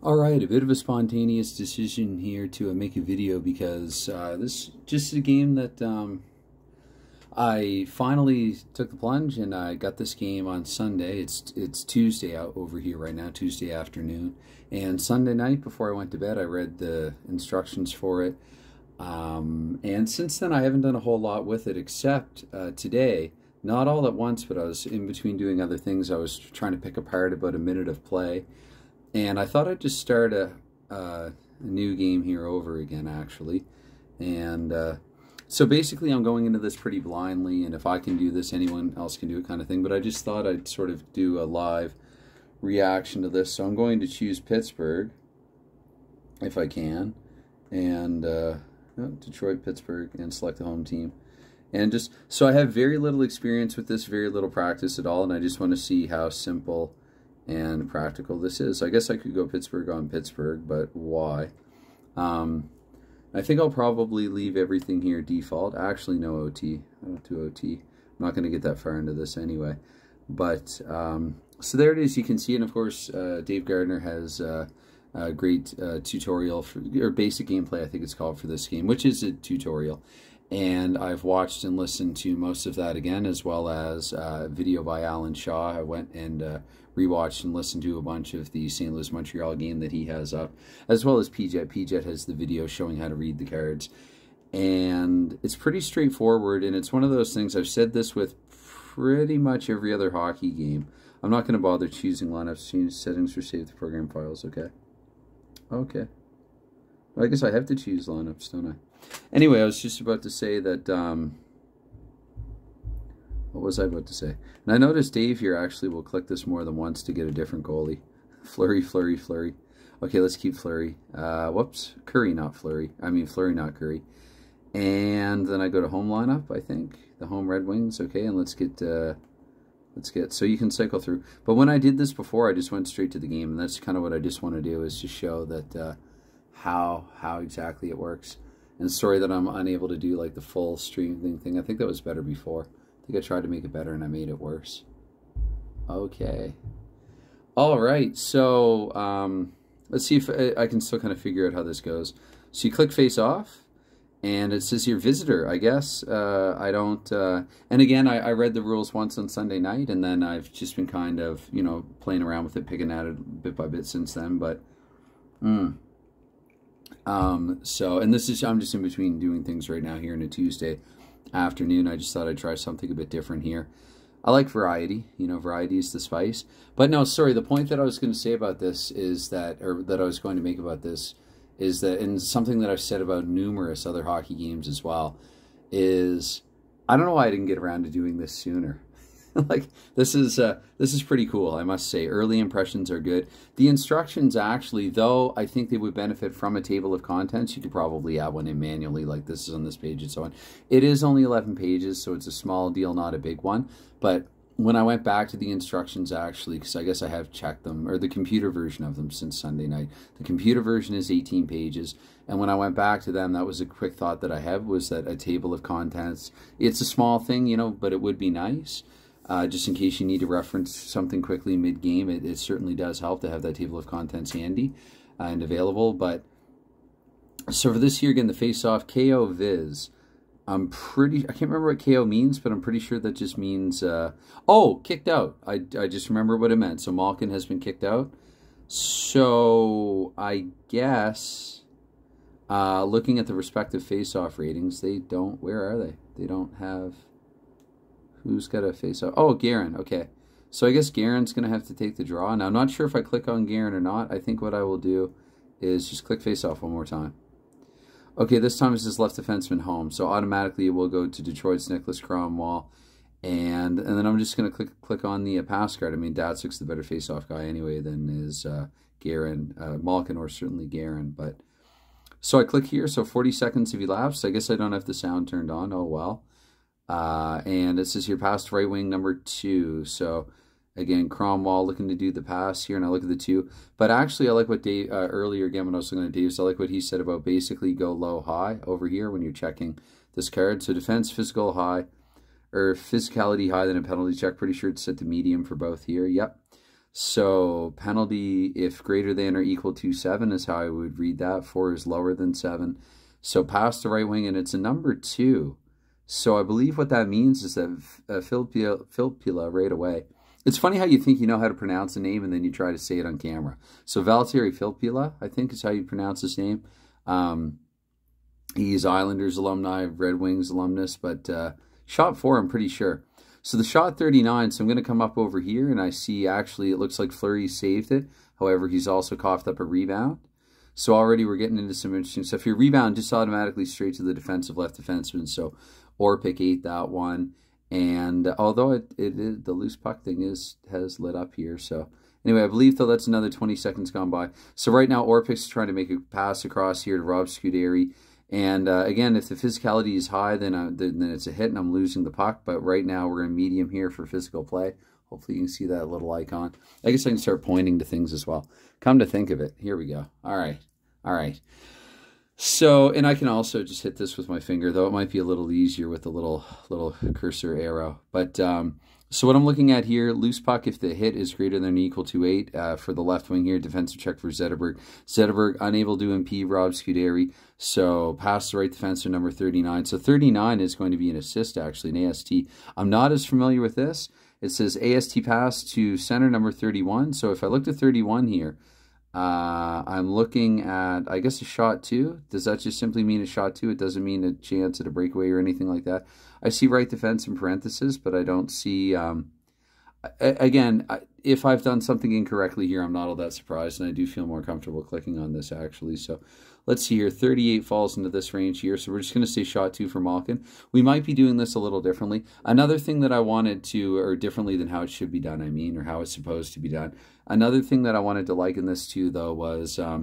All right, a bit of a spontaneous decision here to make a video because this is just a game that I finally took the plunge and I got this game on Sunday. It's Tuesday out over here right now, Tuesday afternoon. And Sunday night before I went to bed, I read the instructions for it. And since then, I haven't done a whole lot with it except today. Not all at once, but I was in between doing other things. I was trying to pick apart about a minute of play. And I thought I'd just start a new game here over again, actually. And so basically I'm going into this pretty blindly, and if I can do this, anyone else can do it kind of thing. But I just thought I'd sort of do a live reaction to this. So I'm going to choose Pittsburgh, if I can. And Detroit, Pittsburgh, and select the home team. And just, so I have very little experience with this, very little practice at all, and I just want to see how simple and practical this is. I guess I could go Pittsburgh on Pittsburgh, but why? I think I'll probably leave everything here default. Actually, no OT. I don't do OT. I'm not going to get that far into this anyway. But, so there it is. You can see it. And of course, Dave Gardner has a great tutorial, or basic gameplay, I think it's called, for this game, which is a tutorial. And I've watched and listened to most of that again, as well as video by Alan Shaw. I went and rewatched and listened to a bunch of the St. Louis Montreal game that he has up, as well as PJet. PJet has the video showing how to read the cards. And it's pretty straightforward, and it's one of those things, I've said this with pretty much every other hockey game. I'm not going to bother choosing lineups, change settings, or save the program files, okay? Okay. Well, I guess I have to choose lineups, don't I? Anyway, I was just about to say that, what was I about to say? And I noticed Dave here actually will click this more than once to get a different goalie. Fleury, Fleury, Fleury. Okay, let's keep Fleury. Whoops, Curry, not Fleury. I mean, Fleury, not Curry. And then I go to home lineup, I think. The home Red Wings, okay, and let's get, so you can cycle through. But when I did this before, I just went straight to the game, and that's kind of what I just want to do, is just show that, how exactly it works. And sorry that I'm unable to do like the full streaming thing. I think that was better before. I think I tried to make it better and I made it worse. Okay. All right. So let's see if I can still kind of figure out how this goes. So you click face off, and it says here visitor. I guess I don't. And again, I read the rules once on Sunday night, and then I've just been kind of, you know, playing around with it, picking at it bit by bit since then. But. So, and this is, I'm just in between doing things right now here on a Tuesday afternoon. I just thought I'd try something a bit different here. I like variety, you know, variety is the spice. But no, sorry, the point that I was going to say about this is that, or that I was going to make about this, is that, and something that I've said about numerous other hockey games as well, is, I don't know why I didn't get around to doing this sooner. Like, this is pretty cool, I must say. Early impressions are good. The instructions actually, though I think they would benefit from a table of contents, you could probably add one in manually, like this is on this page and so on. It is only 11 pages, so it's a small deal, not a big one. But when I went back to the instructions, actually, because I guess I have checked them, or the computer version of them since Sunday night. The computer version is 18 pages. And when I went back to them, that was a quick thought that I had, was that a table of contents, it's a small thing, you know, but it would be nice. Just in case you need to reference something quickly mid-game, it certainly does help to have that table of contents handy and available. But so for this here, again, the face-off, KO Viz. I can't remember what KO means, but I'm pretty sure that just means, oh, kicked out. I just remember what it meant. So Malkin has been kicked out. So I guess, looking at the respective face-off ratings, they don't, where are they? They don't have... Who's got a face-off? Oh, Guerin. Okay. So I guess Guerin's going to have to take the draw. Now, I'm not sure if I click on Guerin or not. I think what I will do is just click face-off one more time. Okay, this time it's his left defenseman home. So automatically it will go to Detroit's Nicholas Cromwell. And then I'm just going to click on the pass card. I mean, Datsuk's the better face-off guy anyway than is Guerin, Malkin, or certainly Guerin. But so I click here. So 40 seconds have elapsed. I guess I don't have the sound turned on. Oh, well. And it says here, pass to right wing number 2. So, again, Cromwell looking to do the pass here, and I look at the 2. But actually, I like what Dave, earlier again when I was looking at Dave, so I like what he said about basically go low, high over here when you're checking this card. So, defense, physical, high, or physicality high, then a penalty check. Pretty sure it's set to medium for both here. Yep. So penalty if greater than or equal to 7 is how I would read that. 4 is lower than 7. So pass the right wing, and it's a number 2. So I believe what that means is that Filppula right away. It's funny how you think you know how to pronounce a name and then you try to say it on camera. So Valtteri Filppula, I think is how you pronounce his name. He's Islanders alumni, Red Wings alumnus, but shot 4, I'm pretty sure. So the shot 39, so I'm going to come up over here, and I see actually it looks like Fleury saved it. However, he's also coughed up a rebound. So already we're getting into some interesting stuff here. Rebound just automatically straight to the defensive left defenseman. So Orpik ate that one. And although it is, the loose puck thing has lit up here. So anyway, I believe, though, that's another 20 seconds gone by. So right now, Orpik's trying to make a pass across here to Rob Scuderi. And again, if the physicality is high, then it's a hit and I'm losing the puck. But right now, we're in medium here for physical play. Hopefully, you can see that little icon. I guess I can start pointing to things as well. Come to think of it, here we go. All right. All right. So, and I can also just hit this with my finger, though it might be a little easier with the little cursor arrow. But so what I'm looking at here, loose puck if the hit is greater than or equal to 8 for the left wing here, defensive check for Zetterberg. Zetterberg unable to impede Rob Scuderi, so pass the right defenseman, number 39. So 39 is going to be an assist, actually, an AST. I'm not as familiar with this. It says AST pass to center, number 31. So if I looked at 31 here, I'm looking at, I guess, a shot 2. Does that just simply mean a shot 2? It doesn't mean a chance at a breakaway or anything like that. I see right defense in parentheses, but I don't see, again, if I've done something incorrectly here, I'm not all that surprised, and I do feel more comfortable clicking on this, actually. So let's see here. 38 falls into this range here, so we're just going to say shot 2 for Malkin. We might be doing this a little differently. Another thing that I wanted to, or differently than how it should be done, I mean, or how it's supposed to be done. Another thing that I wanted to liken this to, though, was, I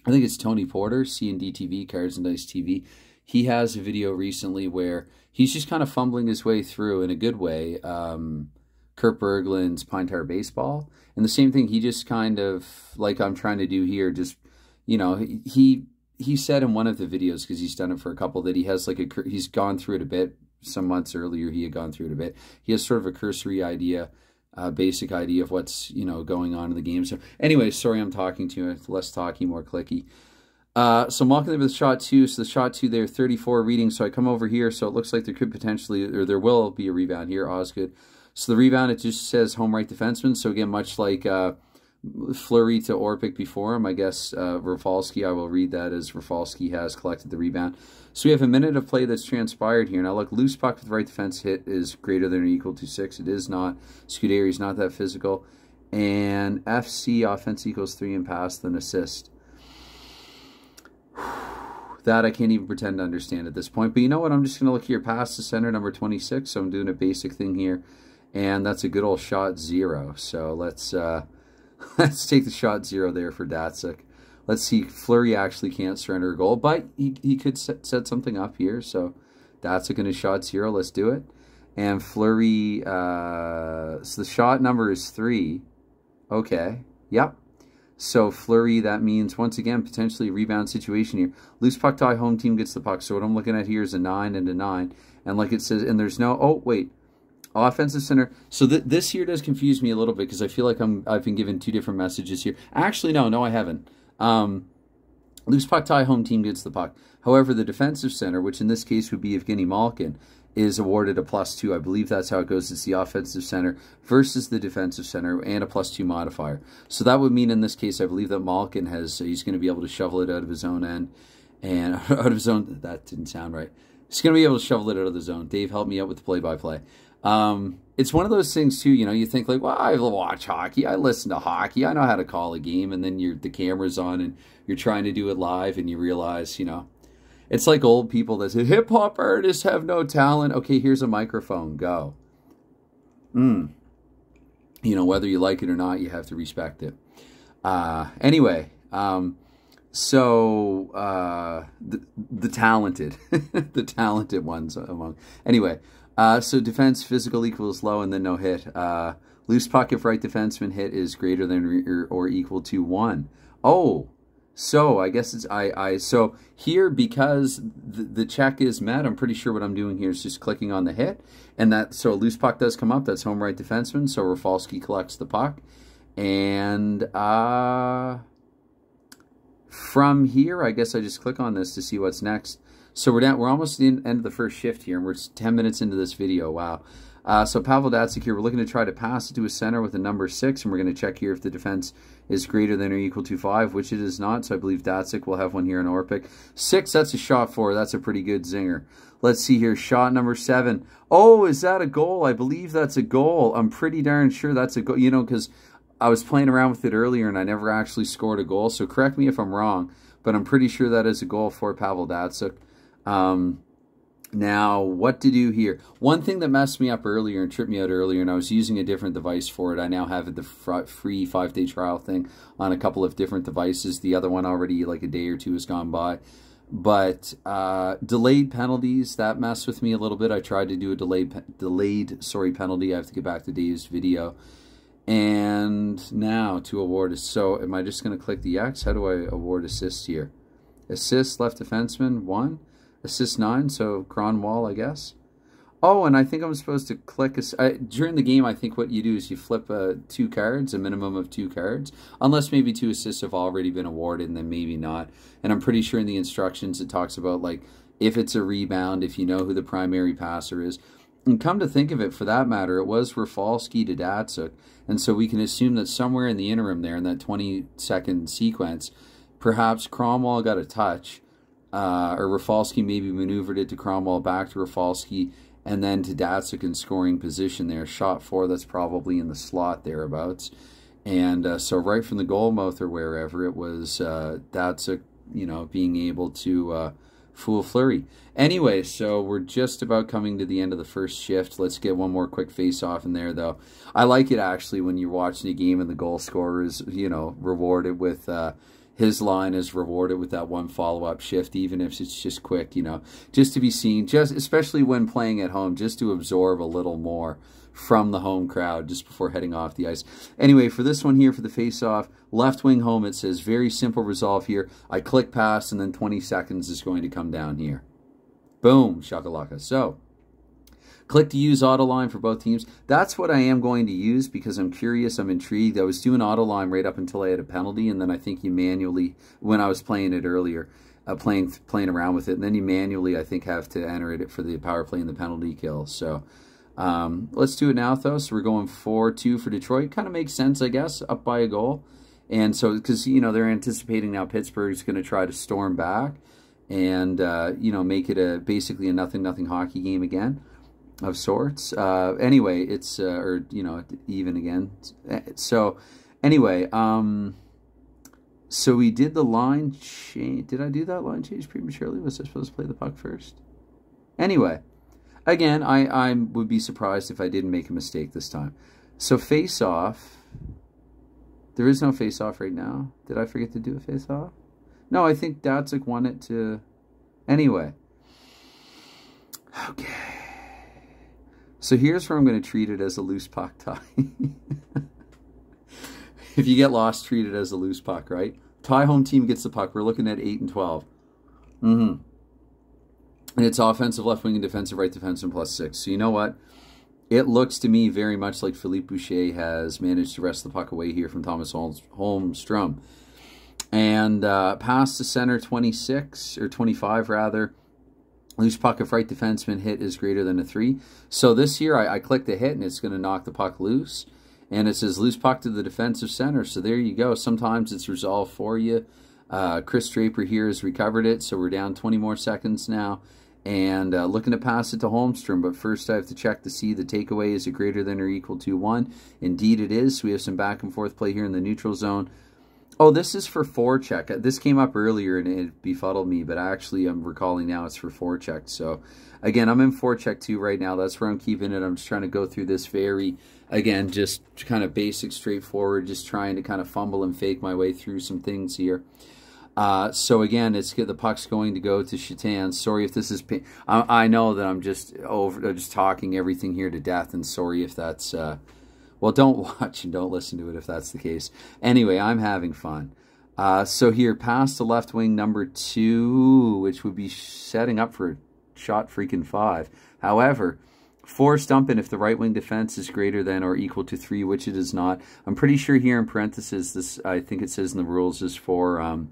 think it's Tony Porter, C&D TV, Cards and Dice TV. He has a video recently where he's just kind of fumbling his way through, in a good way, Kurt Berglund's Pine Tar Baseball. And the same thing, he just kind of, like I'm trying to do here, just, you know, he said in one of the videos, because he's done it for a couple, that he has like he's gone through it a bit. Some months earlier, he had gone through it a bit. He has sort of a cursory idea, basic idea of what's, you know, going on in the game. So anyway, sorry I'm talking to you. Less talky, more clicky. So Malkin with shot 2. So the shot 2 there, 34 reading. So I come over here. So it looks like there could potentially, or there will be a rebound here. Osgood. So the rebound, it just says home right defenseman. So again, much like Fleury to Orpik before him, I guess Rafalski, I will read that as Rafalski has collected the rebound. So we have a minute of play that's transpired here. Now look, loose puck with right defense hit is greater than or equal to 6. It is not. Scuderi's not that physical. And FC, offense equals 3 and pass, then assist. That I can't even pretend to understand at this point. But you know what? I'm just going to look here past the center, number 26. So I'm doing a basic thing here. And that's a good old shot 0. So let's take the shot 0 there for Datsuk. Let's see. Fleury actually can't surrender a goal. But he could set something up here. So Datsuk in his shot 0. Let's do it. And Fleury, so the shot number is 3. Okay. Yep. So Fleury, that means, once again, potentially a rebound situation here. Loose puck tie, home team gets the puck. So what I'm looking at here is a 9 and a 9. And like it says, and there's no, oh, wait. Offensive center. So this here does confuse me a little bit because I feel like I've been given 2 different messages here. Actually, no, I haven't. Loose puck tie, home team gets the puck. However, the defensive center, which in this case would be Evgeny Malkin, is awarded a +2. I believe that's how it goes. It's the offensive center versus the defensive center and a +2 modifier. So that would mean in this case, I believe that Malkin he's going to be able to shovel it out of his own end. And out of his own, that didn't sound right. He's going to be able to shovel it out of the zone. Dave, help me out with the play-by-play. It's one of those things too, you know, you think like, well, I watch hockey, I listen to hockey, I know how to call a game, and then the camera's on and you're trying to do it live and you realize, you know, it's like old people that say, hip-hop artists have no talent. Okay, here's a microphone, go. You know, whether you like it or not, you have to respect it. Anyway, so the talented, the talented ones among, anyway, so defense physical equals low and then no hit. Loose puck if right defenseman hit is greater than or equal to 1. Oh, so I guess it's so here, because the check is met, I'm pretty sure what I'm doing here is just clicking on the hit, and that, so a loose puck does come up. That's home right defenseman. So Rafalski collects the puck, And from here, I guess I just click on this to see what's next. So we're almost at the end of the first shift here, and we're 10 minutes into this video. Wow. So Pavel Datsyuk here, we're looking to try to pass it to a center with a number 6, and we're going to check here if the defense is greater than or equal to 5, which it is not. So I believe Datsyuk will have one here in Orpik. 6, that's a shot 4. That's a pretty good zinger. Let's see here, shot number 7. Oh, is that a goal? I believe that's a goal. I'm pretty darn sure that's a goal, you know, because I was playing around with it earlier and I never actually scored a goal. So correct me if I'm wrong, but I'm pretty sure that is a goal for Pavel Datsyuk. Now, what to do here? One thing that messed me up earlier and tripped me out earlier, and I was using a different device for it. I now have the free 5-day trial thing on a couple of different devices. The other one already, like a day or two, has gone by. But delayed penalties, that messed with me a little bit. I tried to do a delayed penalty. I have to get back to Dave's video. And now to award assist. So am I just going to click the X? How do I award assist here? Assist, left defenseman, 1. Assist 9, so Cronwall, I guess. Oh, and I think I'm supposed to click... during the game, I think what you do is you flip 2 cards, a minimum of 2 cards. Unless maybe 2 assists have already been awarded, and then maybe not. And I'm pretty sure in the instructions it talks about, like, if it's a rebound, if you know who the primary passer is. And come to think of it, for that matter, it was Rafalski to Datsyuk. And so we can assume that somewhere in the interim there, in that 20-second sequence, perhaps Cronwall got a touch, or Rafalski maybe maneuvered it to Cronwall, back to Rafalski, and then to Datsyuk in scoring position there. Shot 4, that's probably in the slot thereabouts. And so right from the goal mouth or wherever, it was Datsyuk, you know, being able to fool Fleury. Anyway, so we're just about coming to the end of the first shift. Let's get one more quick face-off in there, though. I like it, actually, when you're watching a game and the goal scorer is, you know, rewarded with... his line is rewarded with that one follow-up shift, even if it's just quick, you know, just to be seen, just especially when playing at home, just to absorb a little more from the home crowd just before heading off the ice. Anyway, for this one here, for the face-off, left wing home, it says very simple resolve here. I click pass, and then 20 seconds is going to come down here. Boom, shakalaka. So, click to use auto line for both teams. That's what I am going to use because I'm curious, I'm intrigued. I was doing auto line right up until I had a penalty, and then I think you manually, when I was playing it earlier, playing around with it, and then you manually, I think, have to enter it for the power play and the penalty kill. So let's do it now, though. So we're going 4-2 for Detroit. Kind of makes sense, I guess, up by a goal. And so, because, you know, they're anticipating now Pittsburgh's going to try to storm back and, you know, make it basically a 0-0 hockey game again. Of sorts. Anyway, it's or you know, even again. So anyway, so we did the line change. Did I do that line change prematurely? Was I supposed to play the puck first? Anyway, again, I would be surprised if I didn't make a mistake this time. So face off. There is no face off right now. Did I forget to do a face off? No, I think Datsyuk won it to. Anyway. Okay. So here's where I'm going to treat it as a loose puck tie. If you get lost, treat it as a loose puck, right? Tie home team gets the puck. We're looking at 8 and 12. And it's offensive left wing and defensive right defenseman plus 6. So you know what? It looks to me very much like Philippe Boucher has managed to wrest the puck away here from Thomas Holmstrom. And pass to center 26, or 25 rather. Loose puck if right defenseman hit is greater than a 3. So this here, I click the hit and it's going to knock the puck loose. And it says loose puck to the defensive center. So there you go. Sometimes it's resolved for you. Chris Draper here has recovered it. So we're down 20 more seconds now. And looking to pass it to Holmstrom. But first I have to check to see the takeaway. Is it greater than or equal to 1? Indeed it is. So we have some back and forth play here in the neutral zone. Oh, this is for forecheck. This came up earlier and it befuddled me, but actually I'm recalling now it's for forecheck. So, again, I'm in forecheck 2 right now. That's where I'm keeping it. I'm just trying to go through this very, again, just kind of basic, straightforward, just trying to kind of fumble and fake my way through some things here. So, again, the puck's going to go to Shatan. Sorry if this is... I know that I'm just talking everything here to death, and sorry if that's... Well, don't watch and don't listen to it if that's the case. Anyway, I'm having fun. So here, pass to left wing number 2, which would be setting up for shot freaking 5. However, Force dumping if the right wing defense is greater than or equal to 3, which it is not. I'm pretty sure here in parentheses, this, I think it says in the rules, is for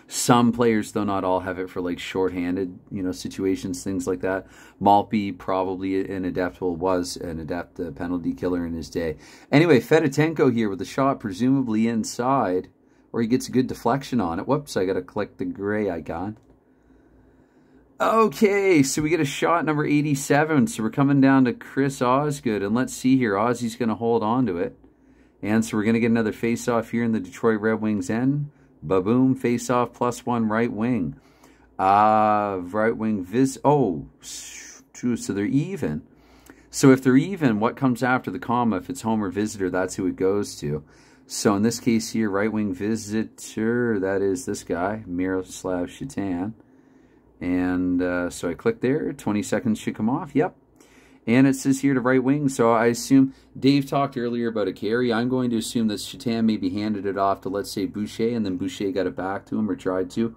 some players, though not all, have it for like shorthanded, you know, situations, things like that. Maltby, probably an adept, well, was an adept penalty killer in his day. Anyway, Fedotenko here with a shot presumably inside, or he gets a good deflection on it. Whoops, I got to click the gray icon. Okay, so we get a shot number 87. So we're coming down to Chris Osgood. And let's see here. Ozzy's going to hold on to it. And so we're going to get another face-off here in the Detroit Red Wings end. Ba-boom, face-off, +1 right wing. Right wing oh, so they're even. So if they're even, what comes after the comma? If it's home or visitor, that's who it goes to. So in this case here, right wing visitor, that is this guy, Miroslav Shatan. And so I click there, 20 seconds should come off, yep. And it says here to right wing, so I assume, Dave talked earlier about a carry. I'm going to assume that Shatan maybe handed it off to, let's say, Boucher, and then Boucher got it back to him or tried to.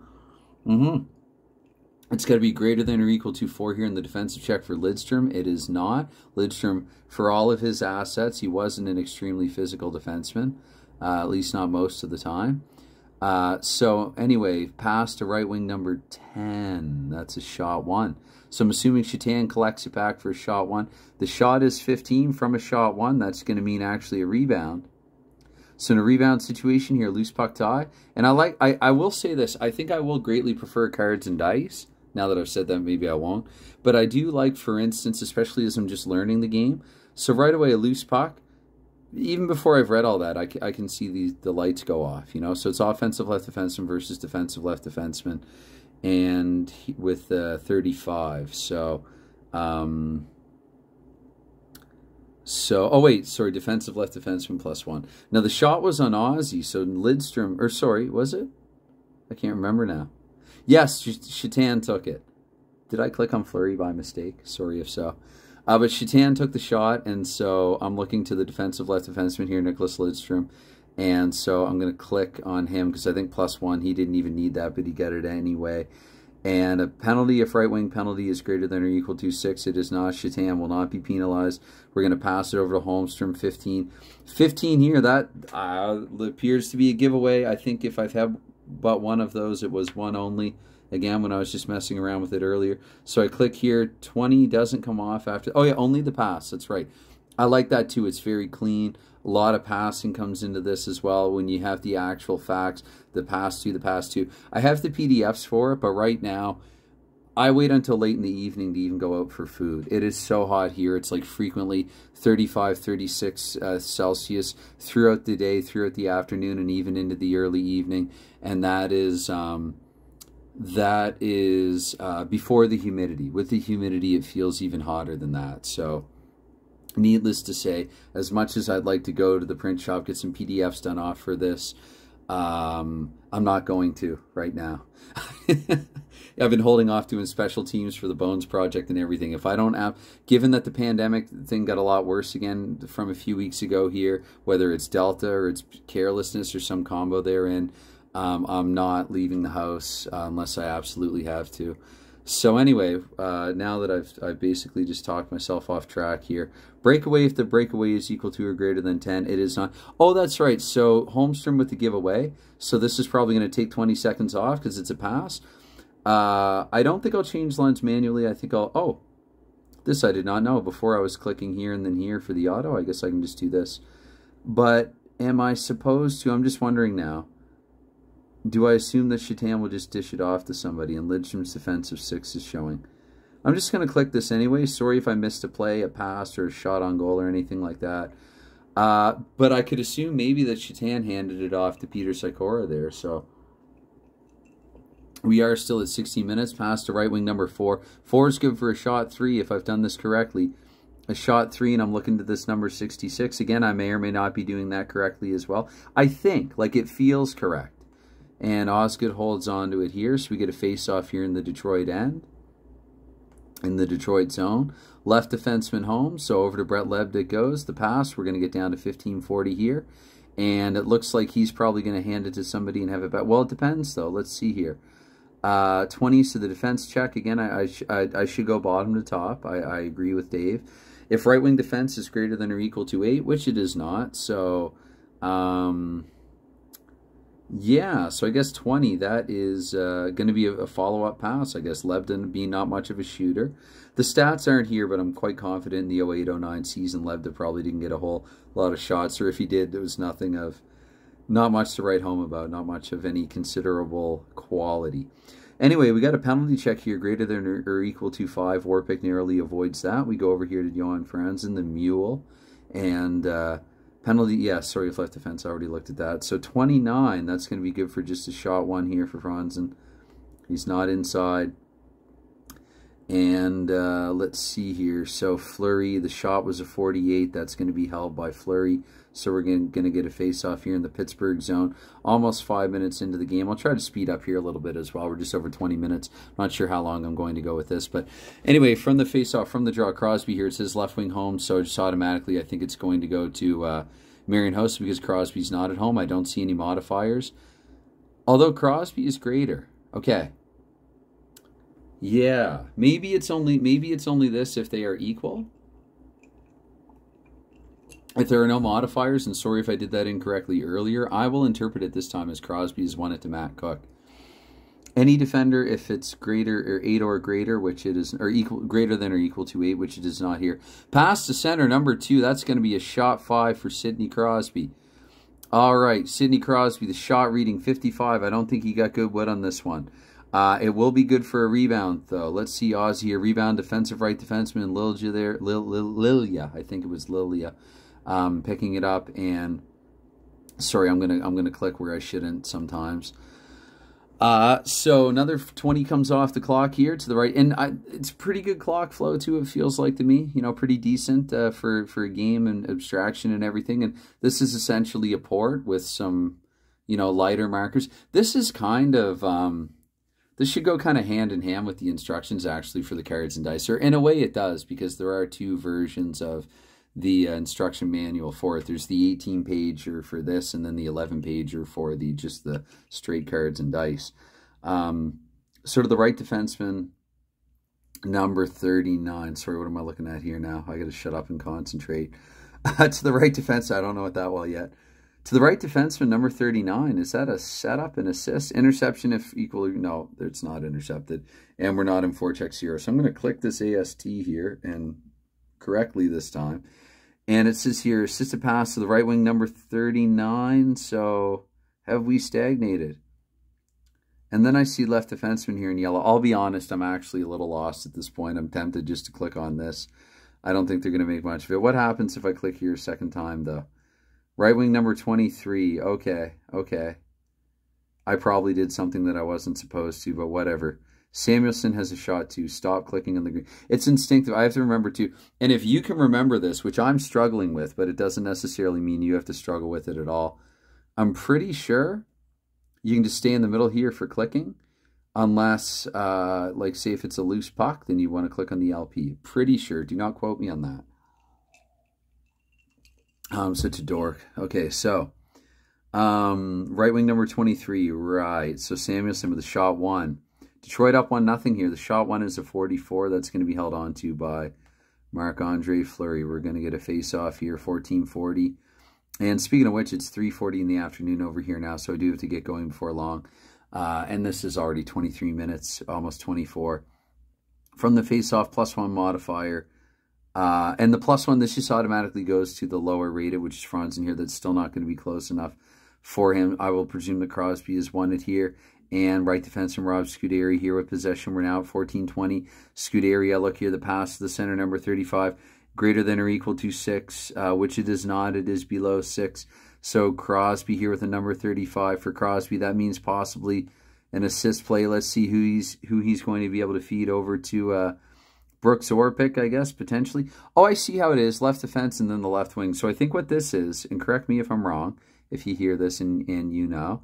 It's got to be greater than or equal to 4 here in the defensive check for Lidstrom. It is not. Lidstrom, for all of his assets, he wasn't an extremely physical defenseman, at least not most of the time. So anyway, pass to right wing number 10. That's a shot 1. So I'm assuming Shatan collects it back for a shot 1. The shot is 15 from a shot 1. That's going to mean actually a rebound. So in a rebound situation here, loose puck tie. And I will say this. I think I will greatly prefer cards and dice. Now that I've said that, maybe I won't. But I do like, for instance, especially as I'm just learning the game. So right away, a loose puck. Even before I've read all that, I can see the lights go off, you know. So it's offensive left defenseman versus defensive left defenseman, and with 35. So, oh wait, sorry, defensive left defenseman +1. Now the shot was on Ozzy, so Lidstrom, or sorry, was it? I can't remember now. Yes, Shatan took it. Did I click on Fleury by mistake? Sorry if so. But Shatan took the shot, and so I'm looking to the defensive left defenseman here, Nicholas Lidstrom. And so I'm going to click on him because I think +1, he didn't even need that, but he got it anyway. And a penalty, if right wing penalty is greater than or equal to 6, it is not. Shatan will not be penalized. We're going to pass it over to Holmstrom, 15. 15 here, that appears to be a giveaway. I think if I've had but one of those, it was one only. Again, when I was just messing around with it earlier. So I click here, 20 doesn't come off after, oh yeah, only the pass, that's right. I like that too, it's very clean. A lot of passing comes into this as well when you have the actual facts, the pass to. I have the PDFs for it, but right now, I wait until late in the evening to even go out for food. It is so hot here, it's like frequently 35, 36 Celsius throughout the day, throughout the afternoon, and even into the early evening. And that is before the humidity. With the humidity, it feels even hotter than that. So, needless to say, as much as I'd like to go to the print shop, get some PDFs done off for this, I'm not going to right now. I've been holding off doing special teams for the Bones Project and everything. If I don't have, given that the pandemic thing got a lot worse again from a few weeks ago here, whether it's Delta or it's carelessness or some combo therein, I'm not leaving the house unless I absolutely have to. So anyway, now that I've basically just talked myself off track here. Breakaway, if the breakaway is equal to or greater than 10, it is not. Oh, that's right. So Holmstrom with the giveaway. So this is probably going to take 20 seconds off because it's a pass. I don't think I'll change lines manually. I think I'll, oh, this I did not know. Before I was clicking here and then here for the auto. I guess I can just do this. But am I supposed to, I'm just wondering now. Do I assume that Shatan will just dish it off to somebody and Lidstrom's defensive 6 is showing? I'm just going to click this anyway. Sorry if I missed a play, a pass, or a shot on goal or anything like that. But I could assume maybe that Shatan handed it off to Peter Sikora there. So we are still at 16 minutes. Pass to right wing number 4. 4 is good for a shot 3 if I've done this correctly. A shot 3, and I'm looking to this number 66. Again, I may or may not be doing that correctly as well. I think, like it feels correct. And Osgood holds on to it here, so we get a face-off here in the Detroit end, in the Detroit zone. Left defenseman home, so over to Brett Lebd it goes. The pass, we're going to get down to 15:40 here. And it looks like he's probably going to hand it to somebody and have it back. Well, it depends, though. Let's see here. 20, so the defense check. Again, I should go bottom to top. I agree with Dave. If right wing defense is greater than or equal to 8, which it is not, so yeah, so I guess 20, that is going to be a follow-up pass. I guess Lebden being not much of a shooter. The stats aren't here, but I'm quite confident in the 08-09 season, Lebden probably didn't get a whole lot of shots, or if he did, there was not much to write home about, not much of any considerable quality. Anyway, we got a penalty check here, greater than or equal to 5. Warpick narrowly avoids that. We go over here to Johan Franzen, the Mule, and penalty, yeah, sorry, if left defense, I already looked at that. So 29, that's going to be good for just a shot one here for Franzen. He's not inside. And let's see here. So Fleury, the shot was a 48. That's going to be held by Fleury. So we're going to get a face-off here in the Pittsburgh zone. Almost 5 minutes into the game. I'll try to speed up here a little bit as well. We're just over 20 minutes. Not sure how long I'm going to go with this. But anyway, from the face-off, from the draw, Crosby here, it says left wing home. So just automatically, I think it's going to go to Marion House because Crosby's not at home. I don't see any modifiers. Although Crosby is greater. Okay. Yeah, maybe it's only this if they are equal. If there are no modifiers, and sorry if I did that incorrectly earlier, I will interpret it this time as Crosby has won it to Matt Cook. Any defender, if it's greater or 8 or greater, which it is, or equal, greater than or equal to 8, which it is not here. Pass to center, number 2. That's going to be a shot 5 for Sidney Crosby. All right, Sidney Crosby, the shot reading 55. I don't think he got good wood on this one. It will be good for a rebound, though. Let's see Ozzy, a rebound, defensive right defenseman, Lilia there, Lilia, I think it was Lilia, picking it up. And sorry, I'm gonna click where I shouldn't sometimes. So another 20 comes off the clock here to the right, and it's pretty good clock flow too. It feels like to me, you know, pretty decent for a game and abstraction and everything. And this is essentially a port with some, you know, lighter markers. This is kind of this should go kind of hand in hand with the instructions actually for the cards and dice. Or in a way it does, because there are 2 versions of the instruction manual for it. There's the 18-pager for this, and then the 11-pager for just the straight cards and dice. Sort of the right defenseman, number 39. Sorry, what am I looking at here now? I got to shut up and concentrate. To the right defense, I don't know it that well yet. To the right defenseman, number 39, is that a setup and assist? Interception if equal, no, it's not intercepted. And we're not in forecheck 0. So I'm going to click this AST here, and correctly this time. And it says here, assisted pass to the right wing, number 39. So have we stagnated? And then I see left defenseman here in yellow. I'll be honest, I'm actually a little lost at this point. I'm tempted just to click on this. I don't think they're going to make much of it. What happens if I click here a second time, though? Right wing number 23. Okay. I probably did something that I wasn't supposed to, but whatever. Samuelson has a shot too. Stop clicking on the green. It's instinctive. I have to remember too. And if you can remember this, which I'm struggling with, but it doesn't necessarily mean you have to struggle with it at all. I'm pretty sure you can just stay in the middle here for clicking. Unless, like say if it's a loose puck, then you want to click on the LP. Pretty sure. Do not quote me on that. So to Dork. Okay, so right wing number 23, right. So Samuelson with a shot 1. Detroit up 1-0 here. The shot 1 is a 44. That's going to be held on to by Marc-Andre Fleury. We're going to get a face-off here, 14:40. And speaking of which, it's 3:40 in the afternoon over here now, so I do have to get going before long. And this is already 23 minutes, almost 24. From the face-off, +1 modifier. And the +1, this just automatically goes to the lower rated, which is Franzen here. That's still not going to be close enough for him. I will presume that Crosby has won it here. And right defenseman Rob Scuderi here with possession. We're now at 14:20. Scuderi, I look here, the pass to the center, number 35, greater than or equal to 6, which it is not. It is below 6. So Crosby here with a number 35 for Crosby. That means possibly an assist play. Let's see who he's going to be able to feed over to Brooks Orpik, I guess, potentially. Oh, I see how it is. Left defense and then the left wing. So I think what this is, and correct me if I'm wrong, if you hear this and you know,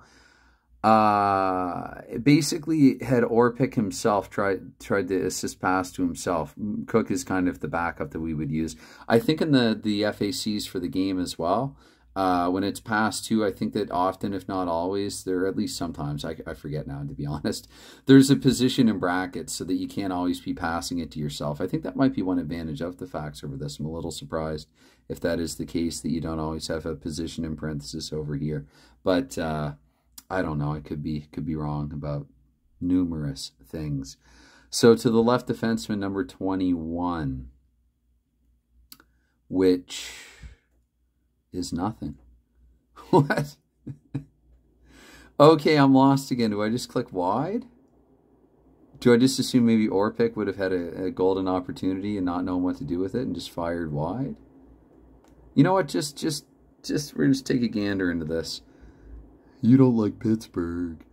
basically had Orpik himself tried to assist pass to himself. Cook is kind of the backup that we would use. I think in the FACs for the game as well, When it's past 2, I think that often, if not always, there, at least sometimes, I forget now, to be honest, there's a position in brackets so that you can't always be passing it to yourself. I think that might be one advantage of the facts over this. I'm a little surprised if that is the case, that you don't always have a position in parenthesis over here. But I don't know. I could be wrong about numerous things. So to the left defenseman, number 21, which is nothing. What? Okay, I'm lost again. Do I just click wide? Do I just assume maybe Orpik would have had a golden opportunity and not known what to do with it and just fired wide? You know what? Just we're just take a gander into this. You don't like Pittsburgh.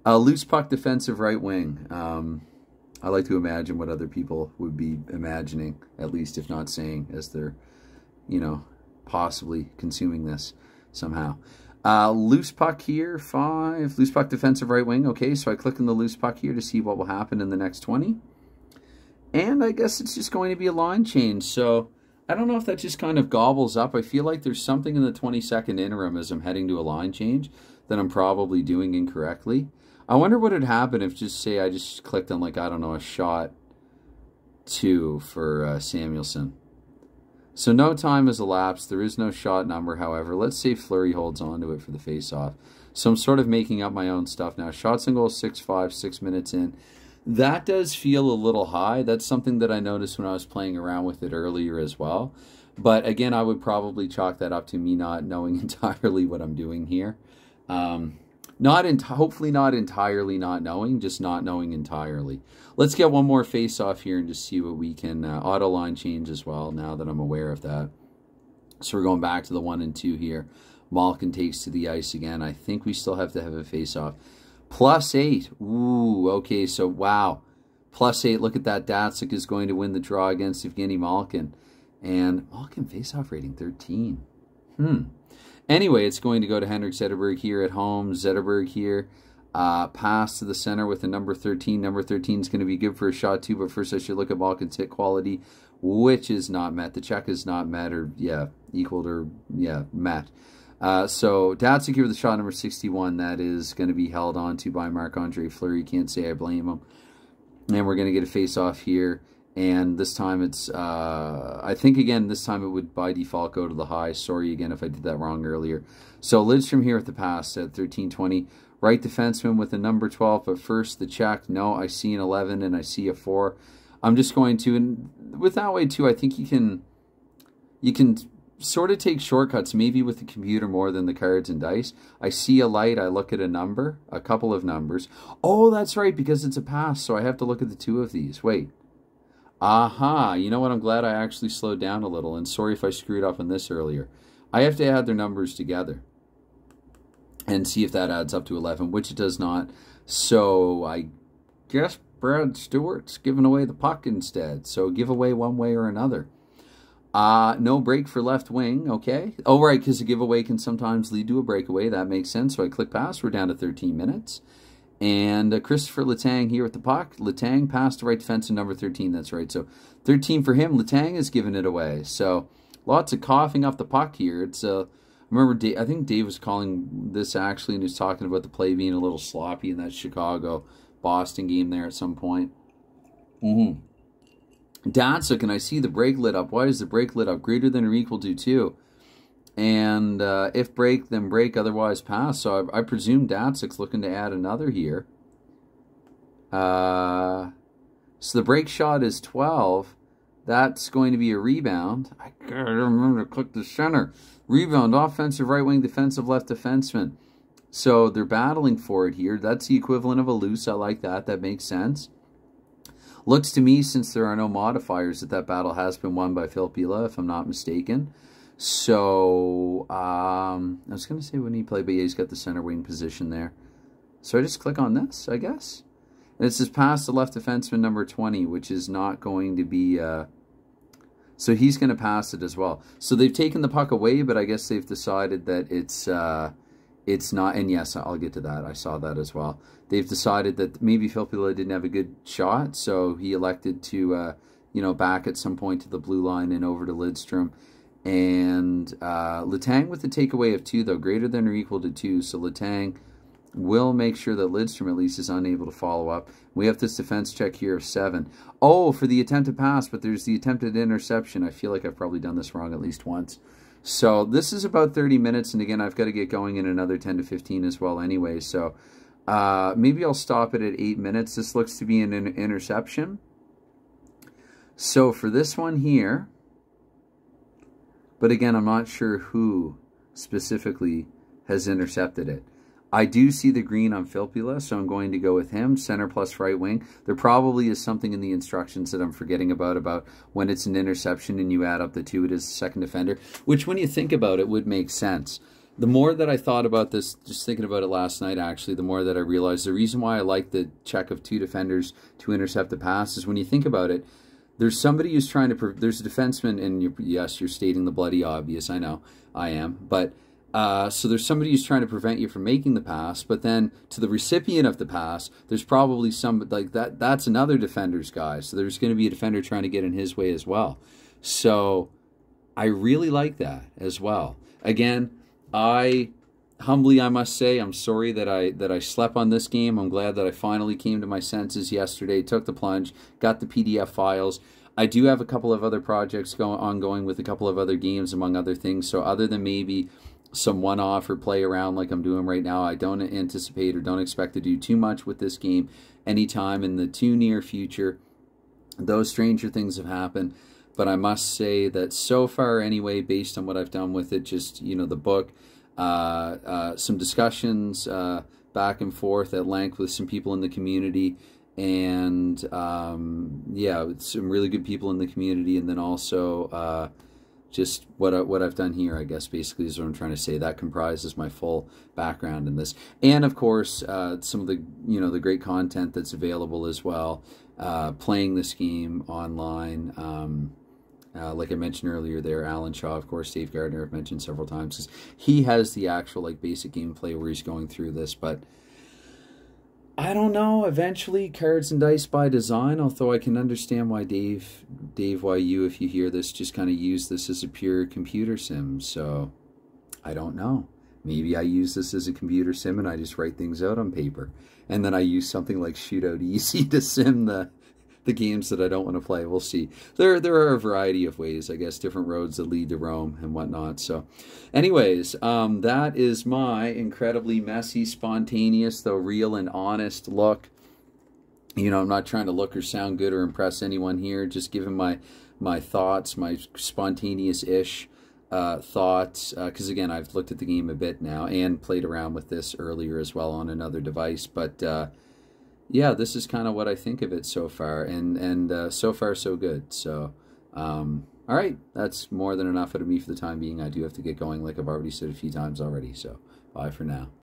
Loose puck defensive right wing. I like to imagine what other people would be imagining, at least if not saying, as they're, you know, possibly consuming this somehow. Loose puck here, 5. Loose puck defensive right wing. Okay, so I click on the loose puck here to see what will happen in the next 20. And I guess it's just going to be a line change. So I don't know if that just kind of gobbles up. I feel like there's something in the 20-second interim as I'm heading to a line change that I'm probably doing incorrectly. I wonder what would happen if, just say, I just clicked on, like, I don't know, a shot 2 for Samuelson. So no time has elapsed. There is no shot number, however. Let's say Fleury holds on to it for the face-off. So I'm sort of making up my own stuff now. Shots and goals 6-5, 6 minutes in. That does feel a little high. That's something that I noticed when I was playing around with it earlier as well. But again, I would probably chalk that up to me not knowing entirely what I'm doing here. Hopefully not entirely not knowing, just not knowing entirely. Let's get one more face off here and just see what we can auto line change as well, now that I'm aware of that. So we're going back to the 1 and 2 here. Malkin takes to the ice again. I think we still have to have a face off. +8. Ooh, okay, so wow. +8. Look at that. Datsuk is going to win the draw against Evgeny Malkin. And Malkin face-off rating 13. Anyway, it's going to go to Henrik Zetterberg here at home. Zetterberg here. Pass to the center with the number 13. Number 13 is going to be good for a shot too, but first I should look at Malkin's hit quality, which is not met. The check is not met, or, yeah, equaled, or, yeah, met. So Datsuk here with the shot number 61. That is going to be held on to by Marc-Andre Fleury. Can't say I blame him. And we're going to get a face-off here. And this time it's, I think, again, this time it would by default go to the high. Sorry again if I did that wrong earlier. So Lidstrom here at the pass at 13-20. Right defenseman with a number 12. But first, the check. No, I see an 11 and I see a 4. I'm just going to, and with that way too, I think you can sort of take shortcuts, maybe with the computer more than the cards and dice. I see a light, I look at a number, a couple of numbers. Oh, that's right, because it's a pass, so I have to look at the 2 of these. Wait. Aha, you know what? I'm glad I actually slowed down a little, and sorry if I screwed up on this earlier. I have to add their numbers together and see if that adds up to 11, which it does not. So I guess Brad Stewart's giving away the puck instead. So give away one way or another. No break for left wing, okay. Oh, right, because a giveaway can sometimes lead to a breakaway. That makes sense. So I click pass. We're down to 13 minutes. And Christopher Letang here with the puck. Letang passed to right defenseman number 13. That's right. So 13 for him. Letang is giving it away. So lots of coughing up the puck here. It's I remember Dave, I think Dave was calling this actually, and he was talking about the play being a little sloppy in that Chicago-Boston game there at some point. Datsuk, and I see the break lit up. Why is the break lit up? Greater than or equal to 2. And if break, then break, otherwise pass. So I presume Datsuk's looking to add another here. So the break shot is 12. That's going to be a rebound. I gotta remember to click the center. Rebound, offensive right wing, defensive left defenseman. So they're battling for it here. That's the equivalent of a loose. I like that. That makes sense. Looks to me, since there are no modifiers, that battle has been won by Filppula, if I'm not mistaken. So, I was going to say when he played, but yeah, he's got the center wing position there. So I just click on this, I guess. And it says pass the left defenseman number 20, which is not going to be, so he's going to pass it as well. So they've taken the puck away, but I guess they've decided that it's not, and yes, I'll get to that. I saw that as well. They've decided that maybe Filppula didn't have a good shot, so he elected to, you know, back at some point to the blue line and over to Lidstrom. And Letang with the takeaway of 2, though, greater than or equal to 2. So Letang will make sure that Lidstrom at least is unable to follow up. We have this defense check here of 7. Oh, for the attempted pass, but there's the attempted interception. I feel like I've probably done this wrong at least once. So this is about 30 minutes, and again, I've got to get going in another 10 to 15 as well anyway. So maybe I'll stop it at 8 minutes. This looks to be an interception. So for this one here, but again, I'm not sure who specifically has intercepted it. I do see the green on Filppula, so I'm going to go with him, center plus right wing. There probably is something in the instructions that I'm forgetting about when it's an interception and you add up the 2, it is the second defender, which when you think about it would make sense. The more that I thought about this, just thinking about it last night actually, the more that I realized the reason why I like the check of 2 defenders to intercept the pass is when you think about it, there's somebody who's trying to, there's a defenseman, and yes, you're stating the bloody obvious, I know, I am, but so there's somebody who's trying to prevent you from making the pass, but then to the recipient of the pass, there's probably some, like that's another defender's guy, so there's going to be a defender trying to get in his way as well. So I really like that as well. Again, humbly, I must say, I'm sorry that I slept on this game. I'm glad that I finally came to my senses yesterday, took the plunge, got the PDF files. I do have a couple of other projects ongoing with a couple of other games, among other things. So other than maybe some one-off or play around like I'm doing right now, I don't anticipate or don't expect to do too much with this game anytime in the too near future. Those stranger things have happened. But I must say that so far anyway, based on what I've done with it, just, you know, the book, some discussions back and forth at length with some people in the community, and yeah, some really good people in the community, and then also just what I've done here, I guess, basically is what I'm trying to say. That comprises my full background in this, and of course some of the, you know, the great content that's available as well, playing this game online. Like I mentioned earlier there, Alan Shaw, of course, Dave Gardner, I've mentioned several times. He has the actual, like, basic gameplay where he's going through this, but I don't know, eventually cards and dice by design, although I can understand why Dave, why you, if you hear this, just kind of use this as a pure computer sim, so I don't know. Maybe I use this as a computer sim and I just write things out on paper, and then I use something like Shootout Easy to sim the games that I don't want to play. We'll see. There are a variety of ways, I guess, different roads that lead to Rome and whatnot. So anyways, that is my incredibly messy, spontaneous, though real and honest look. You know, I'm not trying to look or sound good or impress anyone here, just giving my thoughts, my spontaneous-ish thoughts, because again, I've looked at the game a bit now and played around with this earlier as well on another device, but yeah, this is kind of what I think of it so far, and so far so good. So, all right, that's more than enough out of me for the time being. I do have to get going, like I've already said a few times already, so bye for now.